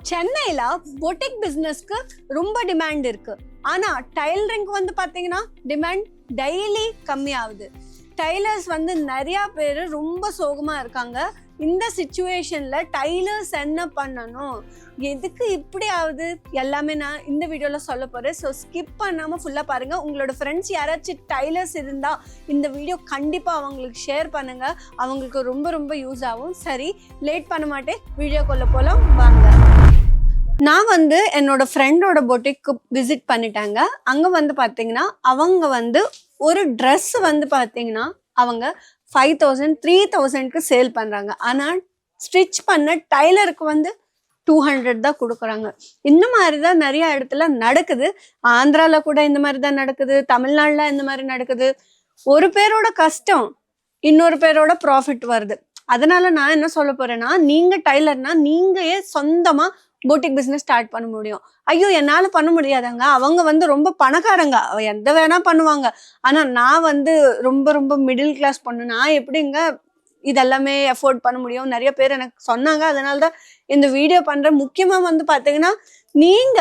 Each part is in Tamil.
சென்னையில பொட்டிக் பிசினஸ்க்கு ரொம்ப டிமாண்ட் இருக்கு. ஆனா டைலரிங் வந்து பாத்தீங்கன்னா டிமாண்ட் டெய்லி கம்மியாகுது. டைலர்ஸ் வந்து நிறைய பேர் ரொம்ப சோகமா இருக்காங்க. இந்த சிச்சுவேஷன்ல டைலர்ஸ் என்ன பண்ணணும், எதுக்கு இப்படி ஆகுது, எல்லாமே நான் இந்த வீடியோல சொல்ல போறேன். ஸோ ஸ்கிப் பண்ணாம ஃபுல்லா பாருங்க. உங்களோட ஃப்ரெண்ட்ஸ் யாராச்சும் டைலர்ஸ் இருந்தா இந்த வீடியோ கண்டிப்பா அவங்களுக்கு ஷேர் பண்ணுங்க. அவங்களுக்கு ரொம்ப ரொம்ப யூஸ் ஆகும். சரி, லேட் பண்ண மாட்டேன், வீடியோக்குள்ள போலாம் வாங்க. நான் வந்து என்னோட ஃப்ரெண்டோட பொட்டிக்கு விசிட் பண்ணிட்டாங்க. அங்க வந்து பாத்தீங்கன்னா அவங்க வந்து ஒரு ட்ரெஸ் வந்து பாத்தீங்கன்னா அவங்க 5000 3000க்கு சேல் பண்றாங்க. ஆனா ஸ்டிச் பண்ண டைலருக்கு வந்து 200 தான் கொடுக்குறாங்க. இந்த மாதிரி தான் நிறைய இடத்துல நடக்குது. ஆந்திரால கூட இந்த மாதிரி தான் நடக்குது, தமிழ்நாடுல இந்த மாதிரி நடக்குது. ஒரு பேரோட கஷ்டம் இன்னொரு பேரோட ப்ராஃபிட் வருது. அதனால நான் என்ன சொல்ல போறேன்னா, நீங்க டைலர்னா நீங்க சொந்தமா பொட்டிக் பிசினஸ் ஸ்டார்ட் பண்ண முடியும். ஐயோ என்னால பண்ண முடியாதாங்க, அவங்க வந்து ரொம்ப பணக்காரங்க, எந்த வேணா பண்ணுவாங்க. ஆனா நான் வந்து ரொம்ப ரொம்ப மிடில் கிளாஸ் பொண்ணு, நான் எப்படிங்க இதெல்லாமே அஃபோர்ட் பண்ண முடியும்? நிறைய பேர் எனக்கு சொன்னாங்க. அதனாலதான் இந்த வீடியோ பண்றேன். முக்கியமா வந்து பாத்தீங்கன்னா, நீங்க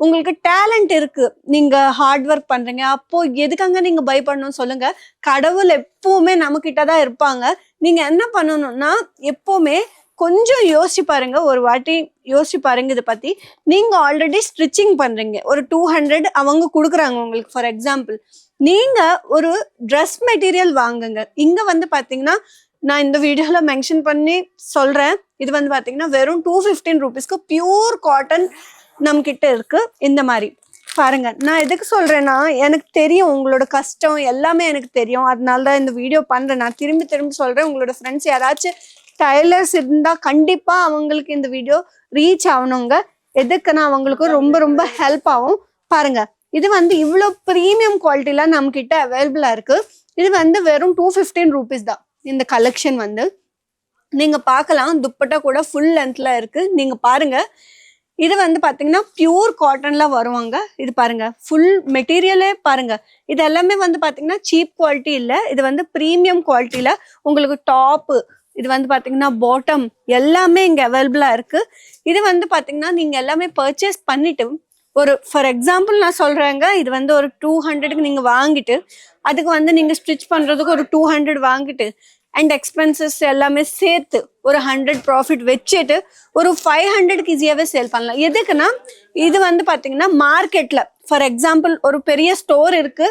உங்களுக்கு டேலண்ட் இருக்கு, நீங்க ஹார்ட் ஒர்க் பண்றீங்க, அப்போ எதுக்காங்க நீங்க பை பண்ணணும் சொல்லுங்க. கடவுள் எப்பவுமே நம்ம கிட்டதான் இருப்பாங்க. நீங்க என்ன பண்ணணும்னா, எப்பவுமே கொஞ்சம் யோசிச்சு பாருங்க, ஒரு வாட்டி யோசிச்சு பாருங்க இதை பத்தி. நீங்க ஆல்ரெடி ஸ்டிச்சிங் பண்றீங்க, ஒரு 200 அவங்க கொடுக்குறாங்க உங்களுக்கு. ஃபார் எக்ஸாம்பிள், நீங்க ஒரு ட்ரெஸ் மெட்டீரியல் வாங்குங்க. இங்க வந்து பாத்தீங்கன்னா நான் இந்த வீடியோல மென்ஷன் பண்ணி சொல்றேன், இது வந்து பாத்தீங்கன்னா வெறும் 215 rupeesக்கு பியூர் காட்டன் நம்ம கிட்ட இருக்கு. இந்த மாதிரி பாருங்க. நான் எதுக்கு சொல்றேன்னா, எனக்கு தெரியும் உங்களோட கஷ்டம் எல்லாமே எனக்கு தெரியும். அதனாலதான் இந்த வீடியோ பண்றேன். நான் திரும்பி திரும்பி சொல்றேன், உங்களோட ஃப்ரெண்ட்ஸ் யாராச்சும் டைலர்ஸ் இருந்தா கண்டிப்பா அவங்களுக்கு இந்த வீடியோ ரீச் ஆகணுங்க. எதுக்குன்னா அவங்களுக்கு ரொம்ப ரொம்ப ஹெல்ப் ஆகும். பாருங்க, இது வந்து இவ்வளோ ப்ரீமியம் குவாலிட்டில நம்ம கிட்ட அவைலபிளா இருக்கு. இது வந்து வெறும் 215 rupees தான். இந்த கலெக்ஷன் வந்து நீங்க பார்க்கலாம். துப்பட்டா கூட ஃபுல் லென்த்ல இருக்கு. நீங்க பாருங்க, இது வந்து பாத்தீங்கன்னா பியூர் காட்டன்ல வருவாங்க. இது பாருங்க, ஃபுல் மெட்டீரியலே பாருங்க. இது எல்லாமே வந்து பாத்தீங்கன்னா சீப் குவாலிட்டி இல்ல, இது வந்து ப்ரீமியம் குவாலிட்டியில உங்களுக்கு டாப்பு, இது வந்து பாத்தீங்கன்னா பாட்டம் எல்லாமே இங்க அவைலபிளா இருக்கு. இது வந்து பாத்தீங்கன்னா நீங்க எல்லாமே பர்ச்சேஸ் பண்ணிட்டு, ஒரு ஃபார் எக்ஸாம்பிள் நான் சொல்றேங்க, இது வந்து ஒரு 200க்கு நீங்க வாங்கிட்டு, அதுக்கு வந்து நீங்க ஸ்டிச் பண்றதுக்கு ஒரு 200 வாங்கிட்டு அண்ட் எக்ஸ்பென்சஸ் எல்லாமே சேர்த்து ஒரு 100 ப்ராஃபிட் வச்சுட்டு ஒரு 500க்கு ஈஸியாவே சேல் பண்ணலாம். எதுக்குன்னா, இது வந்து பாத்தீங்கன்னா மார்க்கெட்ல ஃபார் எக்ஸாம்பிள் ஒரு பெரிய ஸ்டோர் இருக்கு,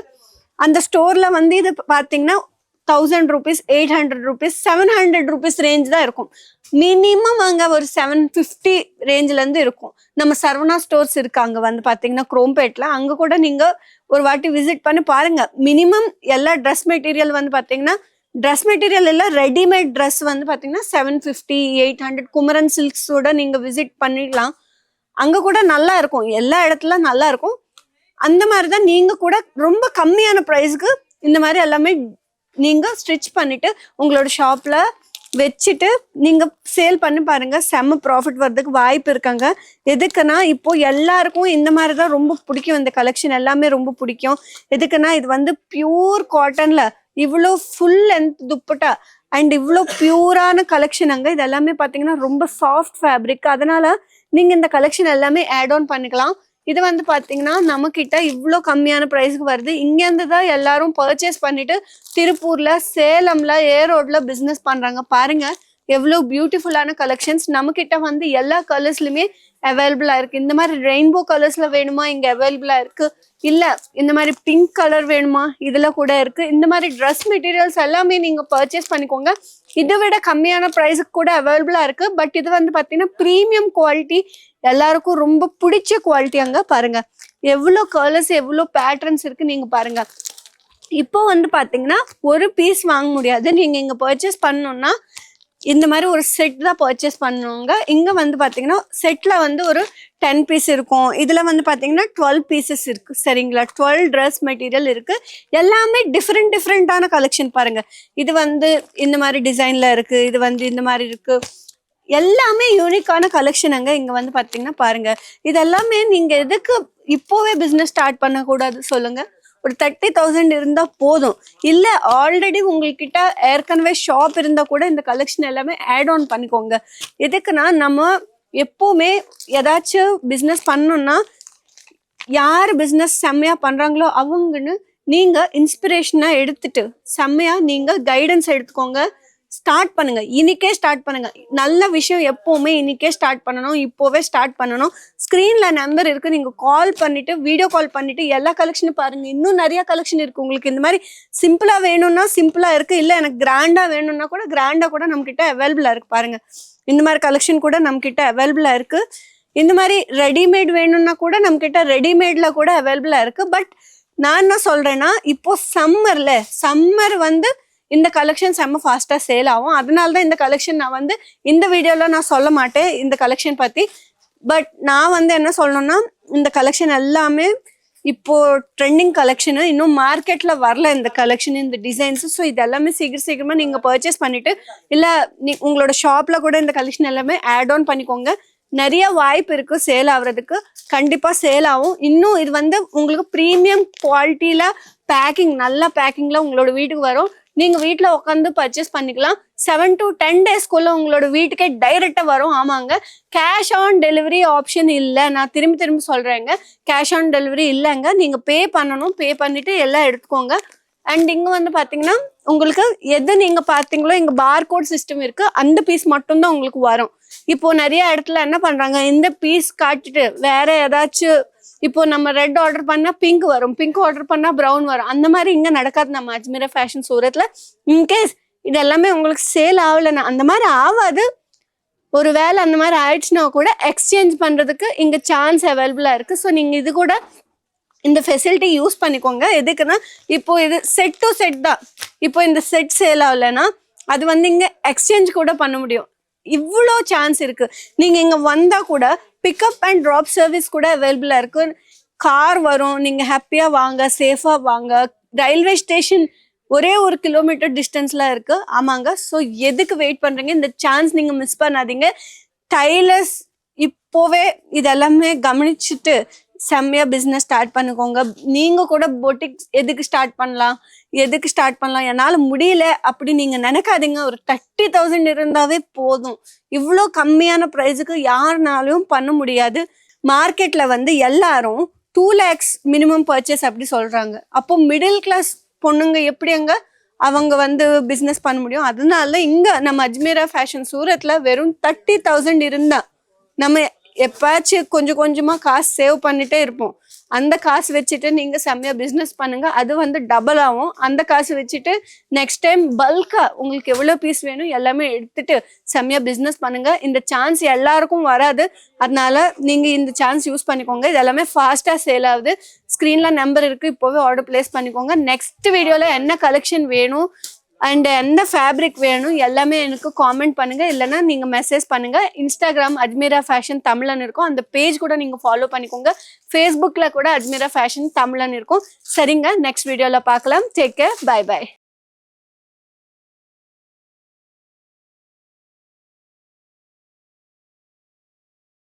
அந்த ஸ்டோர்ல வந்து இது பாத்தீங்கன்னா 1000 rupees 800 rupees 700 rupees ரேஞ்ச் தான் இருக்கும். மினிமம் அங்க ஒரு 750 ரேஞ்ச்ல இருந்து இருக்கும். நம்ம சரவணா ஸ்டோர்ஸ் இருக்காங்க வந்து பாத்தீங்கன்னா குரோம்பேட்ல, அங்க கூட நீங்க ஒரு வாட்டி விசிட் பண்ணி பாருங்க. மினிமம் எல்லா ட்ரெஸ் மெட்டீரியல் வந்து பாத்தீங்கன்னா, ட்ரெஸ் மெட்டீரியல் எல்லாம் ரெடிமேட் ட்ரெஸ் வந்து பாத்தீங்கன்னா 750 800 குமரன் சில்க்ஸோட நீங்க விசிட் பண்ணிடலாம். அங்க கூட நல்லா இருக்கும், எல்லா இடத்துல நல்லா இருக்கும். அந்த மாதிரிதான் நீங்க கூட ரொம்ப கம்மியான ப்ரைஸ்க்கு இந்த மாதிரி எல்லாமே நீங்க ஸ்டிச் பண்ணிட்டு உங்களோட ஷாப்ல வச்சுட்டு நீங்க சேல் பண்ணி பாருங்க. செம்ம ப்ராஃபிட் வர்றதுக்கு வாய்ப்பு இருக்காங்க. எதுக்குன்னா, இப்போ எல்லாருக்கும் இந்த மாதிரிதான் ரொம்ப பிடிக்கும். இந்த கலெக்ஷன் எல்லாமே ரொம்ப பிடிக்கும். எதுக்குன்னா, இது வந்து பியூர் காட்டன்ல இவ்வளோ ஃபுல் லென்த் துப்பட்டா அண்ட் இவ்வளோ பியூரான கலெக்ஷன். அங்க இது எல்லாமே பாத்தீங்கன்னா ரொம்ப சாஃப்ட் ஃபேப்ரிக். அதனால நீங்க இந்த கலெக்ஷன் எல்லாமே ஆட் ஆன் பண்ணிக்கலாம். இது வந்து பாத்தீங்கன்னா நம்ம கிட்ட இவ்வளோ கம்மியான ப்ரைஸ்க்கு வருது. இங்கேருந்து தான் எல்லாரும் பர்ச்சேஸ் பண்ணிட்டு திருப்பூர்ல, சேலம்ல, ஏரோட்ல பிசினஸ் பண்றாங்க. பாருங்க எவ்வளோ பியூட்டிஃபுல்லான கலெக்ஷன்ஸ் நம்ம கிட்ட வந்து எல்லா கலர்ஸ்லயுமே அவைலபிளா இருக்கு. இந்த மாதிரி ரெயின்போ கலர்ஸ்ல வேணுமா, இங்க அவைலபிளா இருக்கு. இல்ல இந்த மாதிரி பிங்க் கலர் வேணுமா, இதுல கூட இருக்கு. இந்த மாதிரி ட்ரெஸ் மெட்டீரியல்ஸ் எல்லாமே நீங்க பர்ச்சேஸ் பண்ணிக்கோங்க. இதை விட கம்மியான ப்ரைஸுக்கு கூட அவைலபிளா இருக்கு. பட் இது வந்து பாத்தீங்கன்னா ப்ரீமியம் குவாலிட்டி, எல்லாருக்கும் ரொம்ப பிடிச்ச குவாலிட்டி. அங்க பாருங்க எவ்வளோ கலர்ஸ் எவ்வளோ பேட்டர்ன்ஸ் இருக்கு. நீங்க பாருங்க, இப்போ வந்து பாத்தீங்கன்னா ஒரு பீஸ் வாங்க முடியாது. நீங்க இங்க பர்ச்சேஸ் பண்ணணும்னா இந்த மாதிரி ஒரு செட் தான் பர்ச்சேஸ் பண்ணுவாங்க. இங்க வந்து பாத்தீங்கன்னா செட்ல வந்து ஒரு 10 பீஸ் இருக்கும். இதுல வந்து பாத்தீங்கன்னா 12 பீசஸ் இருக்கு. சரிங்களா, 12 ட்ரெஸ் மெட்டீரியல் இருக்கு. எல்லாமே டிஃப்ரெண்டான கலெக்ஷன். பாருங்க, இது வந்து இந்த மாதிரி டிசைன்ல இருக்கு, இது வந்து இந்த மாதிரி இருக்கு. எல்லாமே யூனிக்கான கலெக்ஷன். அங்க இங்க வந்து பாத்தீங்கன்னா பாருங்க, இதெல்லாமே நீங்க எதுக்கு இப்போவே பிசினஸ் ஸ்டார்ட் பண்ண கூடாது சொல்லுங்க. ஒரு 30,000 இருந்தா போதும். இல்ல ஆல்ரெடி உங்ககிட்ட ஏற்கனவே ஷாப் இருந்தா கூட இந்த கலெக்ஷன் எல்லாமே ஆட் ஆன் பண்ணிக்கோங்க. எதுக்குன்னா, நம்ம எப்பவுமே ஏதாச்சும் பிஸ்னஸ் பண்ணணும்னா யார் பிஸ்னஸ் செம்மையா பண்றாங்களோ அவங்கன்னு நீங்க இன்ஸ்பிரேஷனா எடுத்துட்டு செம்மையா நீங்க கைடன்ஸ் எடுத்துக்கோங்க. ஸ்டார்ட் பண்ணுங்க, இன்னைக்கே ஸ்டார்ட் பண்ணுங்க. நல்ல விஷயம் எப்பவுமே இன்னைக்கே ஸ்டார்ட் பண்ணணும், இப்போவே ஸ்டார்ட் பண்ணணும். ஸ்கிரீன்ல நம்பர் இருக்கு, நீங்க கால் பண்ணிட்டு வீடியோ கால் பண்ணிட்டு எல்லா கலெக்ஷனும் பாருங்க. இன்னும் நிறைய கலெக்ஷன் இருக்கு. உங்களுக்கு இந்த மாதிரி சிம்பிளா வேணும்னா சிம்பிளா இருக்கு, இல்ல எனக்கு கிராண்டா வேணும்னா கூட கிராண்டா கூட நம்ம கிட்ட அவைலபிளா இருக்கு. பாருங்க, இந்த மாதிரி கலெக்ஷன் கூட நம்ம கிட்ட அவைலபிளா இருக்கு. இந்த மாதிரி ரெடிமேட் வேணும்னா கூட நம்ம கிட்ட ரெடிமேட்ல கூட அவைலபிளா இருக்கு. பட் நான் என்ன சொல்றேன்னா, இப்போ சம்மர் வந்து இந்த கலெக்ஷன் செம்ம ஃபாஸ்டா சேல் ஆகும். அதனாலதான் இந்த கலெக்ஷன் நான் வந்து இந்த வீடியோல நான் சொல்ல மாட்டேன் இந்த கலெக்ஷன் பத்தி. பட் நான் வந்து என்ன சொல்லணும்னா, இந்த கலெக்ஷன் எல்லாமே இப்போ ட்ரெண்டிங் கலெக்ஷன், இன்னும் மார்க்கெட்ல வரல இந்த கலெக்ஷன், இந்த டிசைன்ஸ். ஸோ இது எல்லாமே சீக்கிரமா நீங்க பர்ச்சேஸ் பண்ணிட்டு இல்ல உங்களோட ஷாப்ல கூட இந்த கலெக்ஷன் எல்லாமே ஆட் ஆன் பண்ணிக்கோங்க. நிறைய வாய்ப்பு இருக்கு சேல் ஆகுறதுக்கு, கண்டிப்பா சேல் ஆகும். இன்னும் இது வந்து உங்களுக்கு ப்ரீமியம் குவாலிட்டியில பேக்கிங், நல்ல பேக்கிங்ல உங்களோட வீட்டுக்கு வரும். நீங்க வீட்டுல உட்காந்து பர்ச்சேஸ் பண்ணிக்கலாம். 7 to 10 daysக்குள்ள உங்களோட வீட்டுக்கே டைரக்டா வரும். ஆமாங்க, கேஷ் ஆன் டெலிவரி ஆப்ஷன் இல்லை. நான் திரும்பி சொல்றேங்க, கேஷ் ஆன் டெலிவரி இல்லைங்க. நீங்க பே பண்ணணும், பே பண்ணிட்டு எல்லாம் எடுத்துக்கோங்க. அண்ட் இங்க வந்து பாத்தீங்கன்னா உங்களுக்கு எது நீங்க பாத்தீங்களோ இங்க பார்கோட் சிஸ்டம் இருக்கு, அந்த பீஸ் மட்டும்தான் உங்களுக்கு வரும். இப்போ நிறைய இடத்துல என்ன பண்றாங்க, இந்த பீஸ் காட்டிட்டு வேற ஏதாச்சும், இப்போ நம்ம ரெட் ஆர்டர் பண்ணா பிங்க் வரும், பிங்க் ஆர்டர் பண்ணா ப்ரௌன் வரும். அந்த மாதிரி இங்க நடக்காது நம்ம அஜ்மீரா ஃபேஷன் சூரத்ல. இன்கேஸ் இது எல்லாமே உங்களுக்கு சேல் ஆகலைன்னா, அந்த மாதிரி ஆகாது, ஒரு வேளை அந்த மாதிரி ஆயிடுச்சுன்னா கூட எக்ஸ்சேஞ்ச் பண்றதுக்கு இங்க சான்ஸ் அவைலபிளா இருக்கு. ஸோ நீங்க இது கூட இந்த ஃபெசிலிட்டி யூஸ் பண்ணிக்கோங்க. எதுக்குன்னா, இப்போ இது செட் டு செட் தான். இப்போ இந்த செட் சேல் ஆகலைன்னா அது வந்து இங்க எக்ஸ்சேஞ்ச் கூட பண்ண முடியும். இவ்வளோ சான்ஸ் இருக்கு. நீங்க இங்க வந்தா கூட பிக்கப் அண்ட் ட்ராப் சர்வீஸ் கூட அவைலபிளா இருக்கு. கார் வரும், நீங்க ஹாப்பியா வாங்க, சேஃபா வாங்க. ரயில்வே ஸ்டேஷன் ஒரே 1 kilometer டிஸ்டன்ஸ்ல இருக்கு. ஆமாங்க, ஸோ எதுக்கு வெயிட் பண்றீங்க? இந்த சான்ஸ் நீங்க மிஸ் பண்ணாதீங்க. டைலர்ஸ் இப்போவே இதெல்லாமே கவனிச்சுட்டு செம்மையா பிஸ்னஸ் ஸ்டார்ட் பண்ணிக்கோங்க. நீங்க கூட பொட்டிக் எதுக்கு ஸ்டார்ட் பண்ணலாம், என்னால முடியல அப்படி நீங்க நினைக்காதீங்க. ஒரு 30,000 இருந்தாவே போதும். இவ்வளோ கம்மியான ப்ரைஸுக்கு யாருனாலும் பண்ண முடியாது. மார்க்கெட்ல வந்து எல்லாரும் 2 lakhs மினிமம் பர்ச்சேஸ் அப்படி சொல்றாங்க. அப்போ மிடில் கிளாஸ் பொண்ணுங்க எப்படிங்க அவங்க வந்து பிஸ்னஸ் பண்ண முடியும்? அதனால இங்க நம்ம அஜ்மீரா ஃபேஷன் சூரத்ல வெறும் 30,000 இருந்தா நம்ம எப்பாச்சும் கொஞ்சமா காசு சேவ் பண்ணிட்டே இருப்போம். அந்த காசு வச்சுட்டு நீங்க செம்மையா பிஸ்னஸ் பண்ணுங்க. அது வந்து டபுள் ஆகும். அந்த காசு வச்சுட்டு நெக்ஸ்ட் டைம் பல்கா உங்களுக்கு எவ்வளவு பீஸ் வேணும் எல்லாமே எடுத்துட்டு செம்மையா பிஸ்னஸ் பண்ணுங்க. இந்த சான்ஸ் எல்லாருக்கும் வராது, அதனால நீங்க இந்த சான்ஸ் யூஸ் பண்ணிக்கோங்க. இது எல்லாமே ஃபாஸ்டா சேல் ஆகுது. ஸ்கிரீன்ல நம்பர் இருக்கு, இப்போவே ஆர்டர் பிளேஸ் பண்ணிக்கோங்க. நெக்ஸ்ட் வீடியோல என்ன கலெக்ஷன் வேணும் அண்ட் எந்த ஃபேப்ரிக் வேணும் எல்லாமே எனக்கு காமெண்ட் பண்ணுங்க, இல்லைன்னா நீங்க மெசேஜ் பண்ணுங்க. இன்ஸ்டாகிராம் அஜ்மீரா ஃபேஷன் தமிழன் இருக்கும், அந்த பேஜ் கூட நீங்க ஃபாலோ பண்ணிக்கோங்க. ஃபேஸ்புக்ல கூட அஜ்மீரா ஃபேஷன் தமிழன் இருக்கும். சரிங்க, நெக்ஸ்ட் வீடியோல பார்க்கலாம். Take care, bye by.